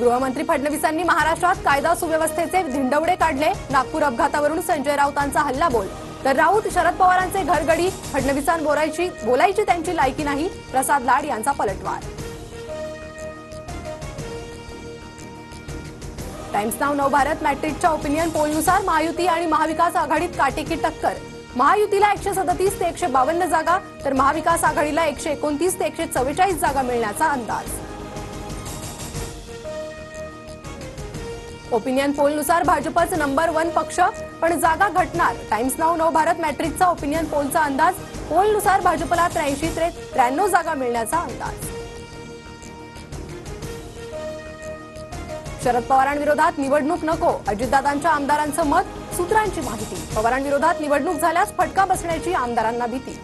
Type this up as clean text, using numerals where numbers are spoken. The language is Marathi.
गृहमंत्री फडणवीसांनी महाराष्ट्रात कायदा सुव्यवस्थेचे धिंडवडे काढले. नागपूर अपघातावरून संजय राऊतांचा हल्लाबोल. तर राऊत शरद पवारांचे घरगडी, फडणवीसांबरोबर बोलायची त्यांची लायकी नाही. प्रसाद लाड यांचा पलटवार. टाइम्स नाऊ नवभारत मॅट्रिकच्या ओपिनियन पोलनुसार महायुती आणि महाविकास आघाडीत काटेकी टक्कर. महायुतीला 137 ते 152 जागा, तर महाविकास आघाडीला 129 ते 144 जागा मिळण्याचा अंदाज. ओपिनियन पोलनुसार भाजपच नंबर 1 पक्ष, पण जागा घटणार. टाइम्स नाऊ नवभारत मॅट्रिकचा ओपिनियन पोलचा अंदाज. पोलनुसार भाजपला 83 ते 93 जागा मिळण्याचा अंदाज. शरद पवारांविरोधात निवडणूक नको, अजितदादांच्या आमदारांचं मत. सूत्रांची माहिती. पवारांविरोधात निवडणूक झाल्यास फटका बसण्याची आमदारांना भीती.